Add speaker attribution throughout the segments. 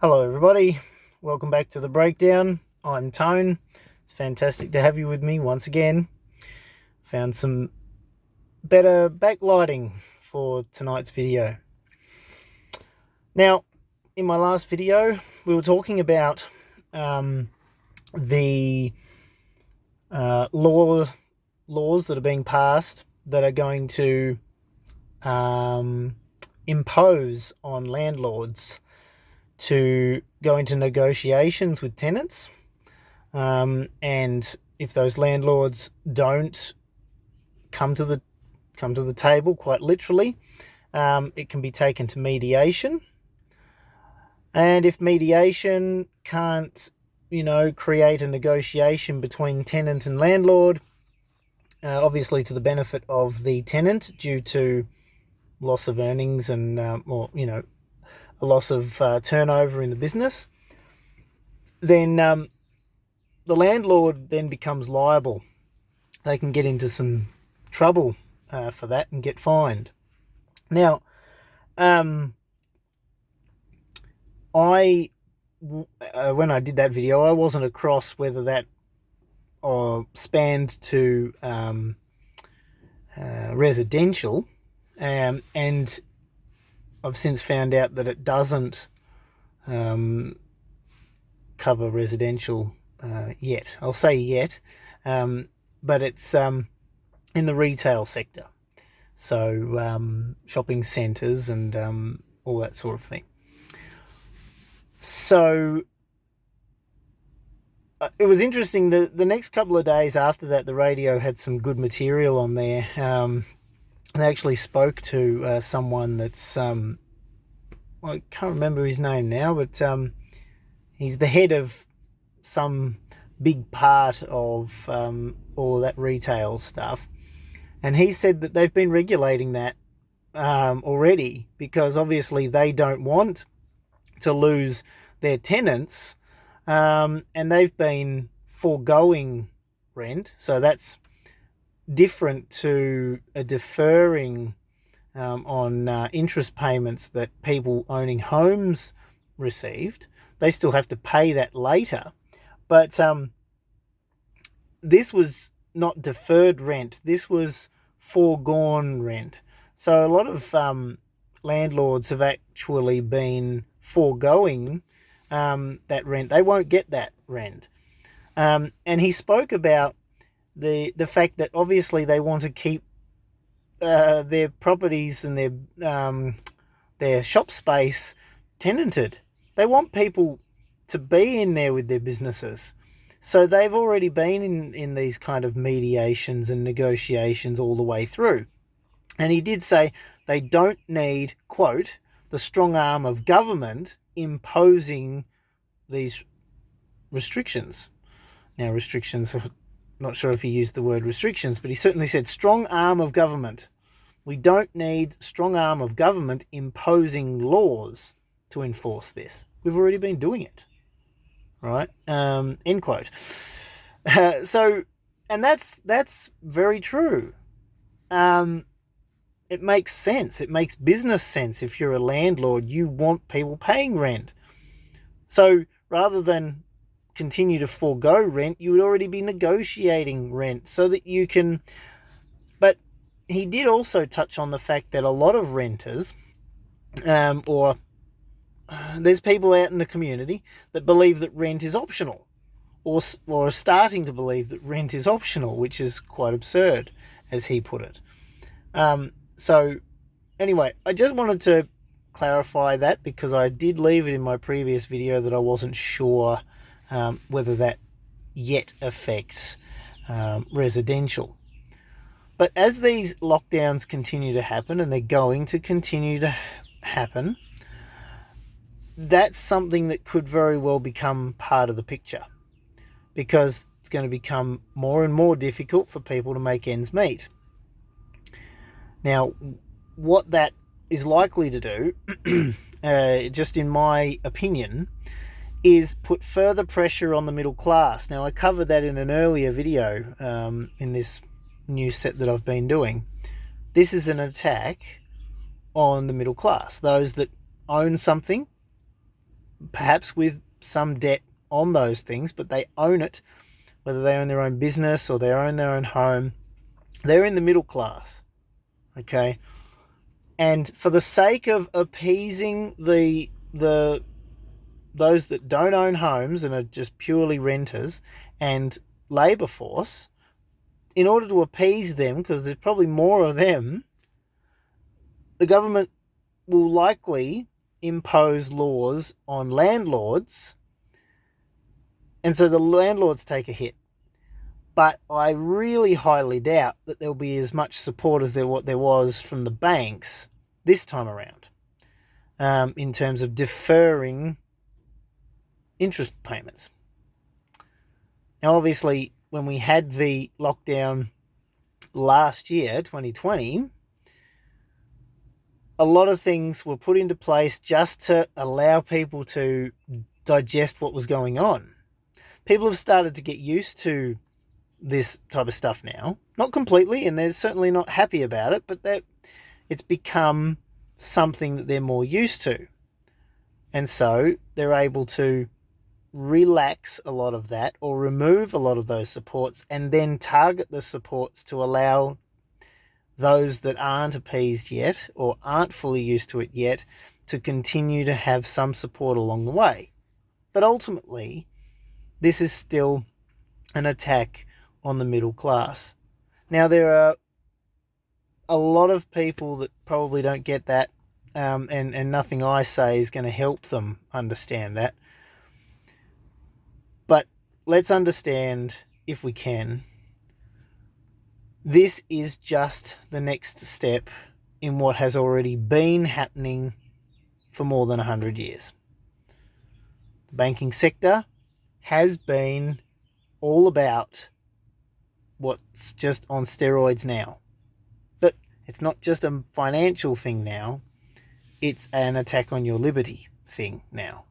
Speaker 1: Hello everybody, welcome back to the breakdown. I'm Tone. It's fantastic to have you with me once again. Found some better backlighting for tonight's video. Now, in my last video, we were talking about the laws that are being passed that are going to impose on landlords to go into negotiations with tenants, and if those landlords don't come to the table, quite literally, it can be taken to mediation. And if mediation can't, create a negotiation between tenant and landlord, obviously to the benefit of the tenant due to loss of earnings and a loss of turnover in the business, then the landlord then becomes liable. They can get into some trouble for that and get fined. Now, when I did that video, I wasn't across whether that spanned to residential, and I've since found out that it doesn't cover residential yet. I'll say yet, but it's in the retail sector. So shopping centres and all that sort of thing. So it was interesting. The next couple of days after that, the radio had some good material on there. I actually spoke to someone that's, I can't remember his name now, but he's the head of some big part of all of that retail stuff. And he said that they've been regulating that already, because obviously they don't want to lose their tenants, and they've been foregoing rent. So that's different to a deferring on interest payments that people owning homes received. They still have to pay that later, but this was not deferred rent. This was foregone rent. So a lot of landlords have actually been foregoing that rent. They won't get that rent. And he spoke about the fact that obviously they want to keep their properties and their shop space tenanted. They want people to be in there with their businesses. So they've already been in these kind of mediations and negotiations all the way through. And he did say they don't need, quote, the strong arm of government imposing these restrictions. Now, restrictions, not sure if he used the word restrictions, but he certainly said strong arm of government. We don't need strong arm of government imposing laws to enforce this. We've already been doing it. Right? End quote. So, and that's very true. It makes sense. It makes business sense. If you're a landlord, you want people paying rent. So rather than continue to forego rent, you would already be negotiating rent so that you can. But he did also touch on the fact that a lot of renters, there's people out in the community that believe that rent is optional, or are starting to believe that rent is optional, which is quite absurd, as he put it. So anyway, I just wanted to clarify that, because I did leave it in my previous video that I wasn't sure whether that yet affects residential. But as these lockdowns continue to happen, and they're going to continue to happen, that's something that could very well become part of the picture, because it's going to become more and more difficult for people to make ends meet. Now, what that is likely to do, just in my opinion, is put further pressure on the middle class. Now, I covered that in an earlier video in this new set that I've been doing. This is an attack on the middle class, those that own something perhaps with some debt on those things, but they own it, whether they own their own business or they own their own home. They're in the middle class, okay? And for the sake of appeasing the those that don't own homes and are just purely renters and labour force, in order to appease them, because there's probably more of them, the government will likely impose laws on landlords, and so the landlords take a hit. But I really highly doubt that there'll be as much support as there was from the banks this time around, in terms of deferring interest payments. Now, obviously, when we had the lockdown last year, 2020, a lot of things were put into place just to allow people to digest what was going on. People have started to get used to this type of stuff now. Not completely, and they're certainly not happy about it, but that it's become something that they're more used to. And so they're able to relax a lot of that or remove a lot of those supports and then target the supports to allow those that aren't appeased yet or aren't fully used to it yet to continue to have some support along the way. But ultimately, this is still an attack on the middle class. Now, there are a lot of people that probably don't get that, and nothing I say is going to help them understand that. But let's understand, if we can, this is just the next step in what has already been happening for more than 100 years. The banking sector has been all about what's just on steroids now. But it's not just a financial thing now, it's an attack on your liberty thing now.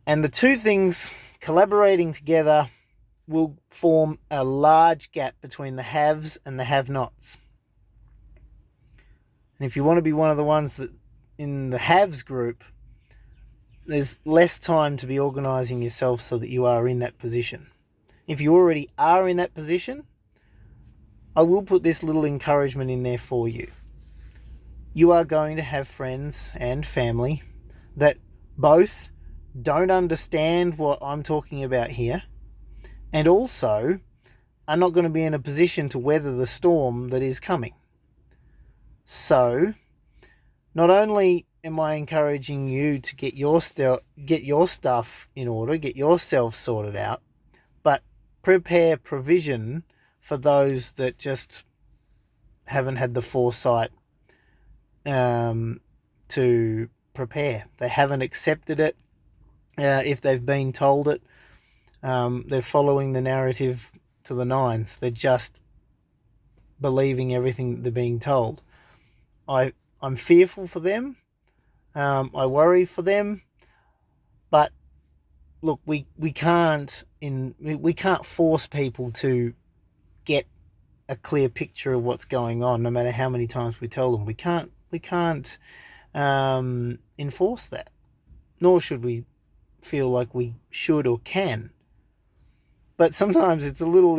Speaker 1: And the two things collaborating together will form a large gap between the haves and the have-nots. And if you want to be one of the ones that in the haves group, there's less time to be organising yourself so that you are in that position. If you already are in that position, I will put this little encouragement in there for you. You are going to have friends and family that both don't understand what I'm talking about here, and also are not going to be in a position to weather the storm that is coming. So, not only am I encouraging you to get your stuff in order, get yourself sorted out, but prepare provision for those that just haven't had the foresight to prepare. They haven't accepted it. If they've been told it, they're following the narrative to the nines. They're just believing everything that they're being told. I'm fearful for them. I worry for them. But look, we can't force people to get a clear picture of what's going on, no matter how many times we tell them. We can't enforce that, nor should we feel like we should or can. But sometimes it's a little,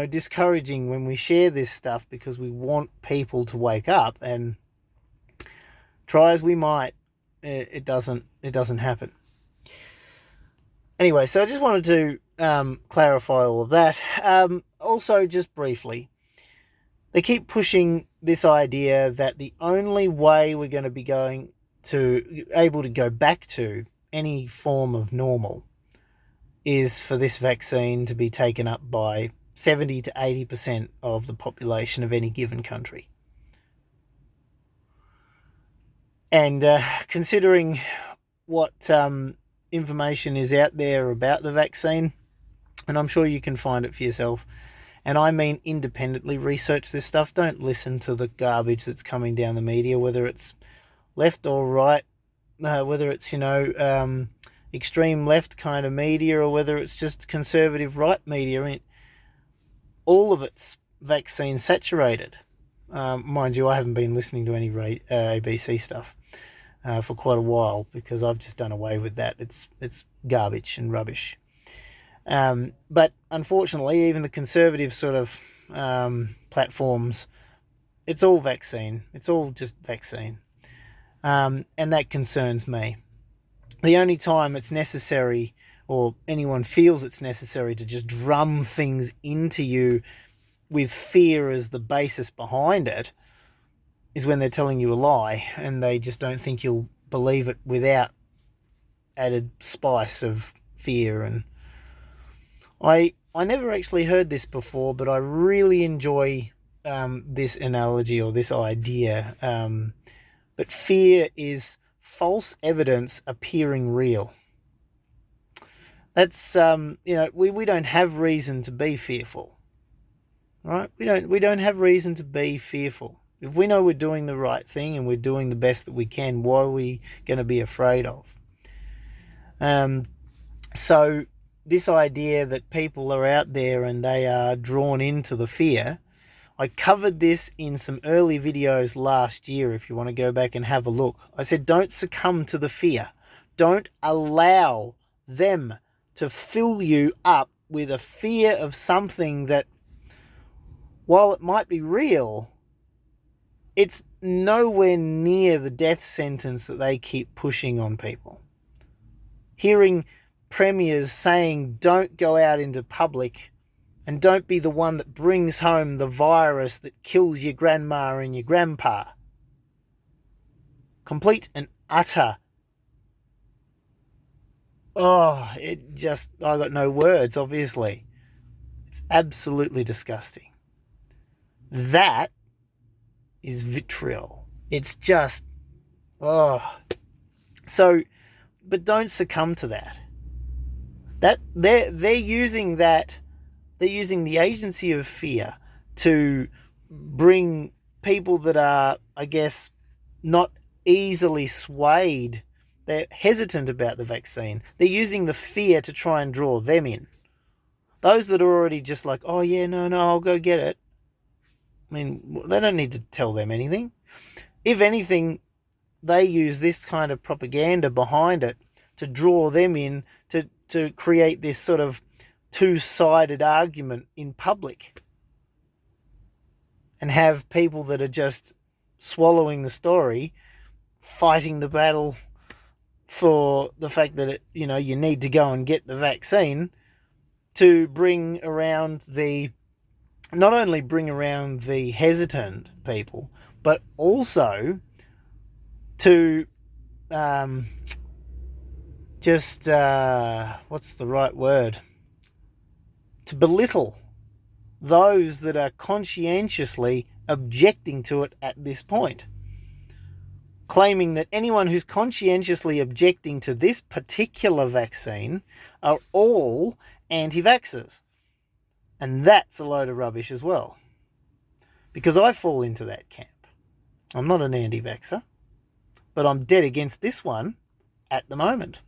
Speaker 1: discouraging when we share this stuff because we want people to wake up, and try as we might, it doesn't happen. Anyway, so I just wanted to clarify all of that. Also, just briefly, they keep pushing this idea that the only way we're going to be able to go back to any form of normal is for this vaccine to be taken up by 70 to 80% of the population of any given country. And considering what information is out there about the vaccine, and I'm sure you can find it for yourself, and I mean independently research this stuff. Don't listen to the garbage that's coming down the media, whether it's left or right, whether it's, extreme left kind of media or whether it's just conservative right media. I mean, all of it's vaccine saturated. Mind you, I haven't been listening to any ABC stuff. for quite a while, because I've just done away with that. It's garbage and rubbish. But unfortunately, even the conservative sort of platforms, it's all vaccine. It's all just vaccine. And that concerns me. The only time it's necessary, or anyone feels it's necessary, to just drum things into you with fear as the basis behind it, is when they're telling you a lie and they just don't think you'll believe it without added spice of fear. And I never actually heard this before, but I really enjoy this analogy or this idea. But fear is false evidence appearing real. That's we don't have reason to be fearful, right? We don't have reason to be fearful. If we know we're doing the right thing and we're doing the best that we can, what are we going to be afraid of? So this idea that people are out there and they are drawn into the fear, I covered this in some early videos last year. If you want to go back and have a look, I said, don't succumb to the fear. Don't allow them to fill you up with a fear of something that, while it might be real, it's nowhere near the death sentence that they keep pushing on people. Hearing premiers saying, don't go out into public and don't be the one that brings home the virus that kills your grandma and your grandpa. Complete and utter. I got no words, obviously. It's absolutely disgusting. That is vitriol. It's just, So, but don't succumb to that. That they're using that. They're using the agency of fear to bring people that are, I guess, not easily swayed. They're hesitant about the vaccine. They're using the fear to try and draw them in. Those that are already just like, oh yeah, no, I'll go get it. I mean, they don't need to tell them anything. If anything, they use this kind of propaganda behind it to draw them in, to create this sort of two-sided argument in public, and have people that are just swallowing the story fighting the battle for the fact that you need to go and get the vaccine, to bring around not only bring around the hesitant people, but also to what's the right word? To belittle those that are conscientiously objecting to it at this point, claiming that anyone who's conscientiously objecting to this particular vaccine are all anti-vaxxers. And that's a load of rubbish as well, because I fall into that camp. I'm not an anti-vaxxer, but I'm dead against this one at the moment.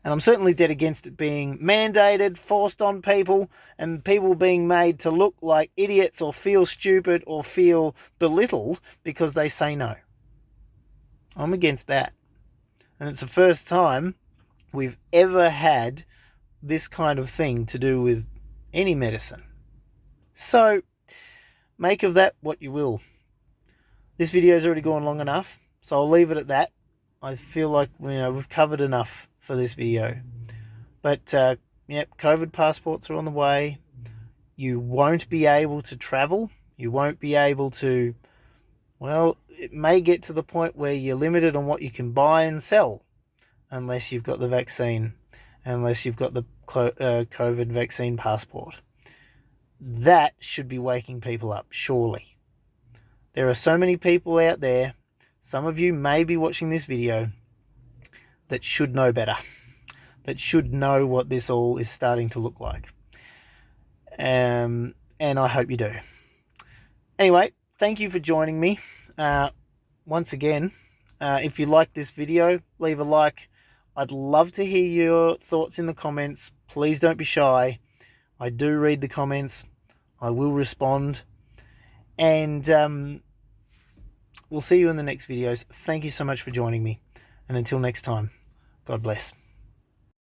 Speaker 1: And I'm certainly dead against it being mandated, forced on people, and people being made to look like idiots or feel stupid or feel belittled because they say no. I'm against that. And it's the first time we've ever had this kind of thing to do with any medicine. So, make of that what you will. This video's already gone long enough, so I'll leave it at that. I feel like we've covered enough for this video. But COVID passports are on the way. You won't be able to travel. You won't be able to, it may get to the point where you're limited on what you can buy and sell unless you've got the vaccine, unless you've got the COVID vaccine passport. That should be waking people up, surely. There are so many people out there, some of you may be watching this video, that should know better, that should know what this all is starting to look like. And I hope you do. Anyway, thank you for joining me. Once again, if you like this video, leave a like. I'd love to hear your thoughts in the comments. Please don't be shy. I do read the comments. I will respond. And We'll see you in the next videos. Thank you so much for joining me. And until next time, God bless.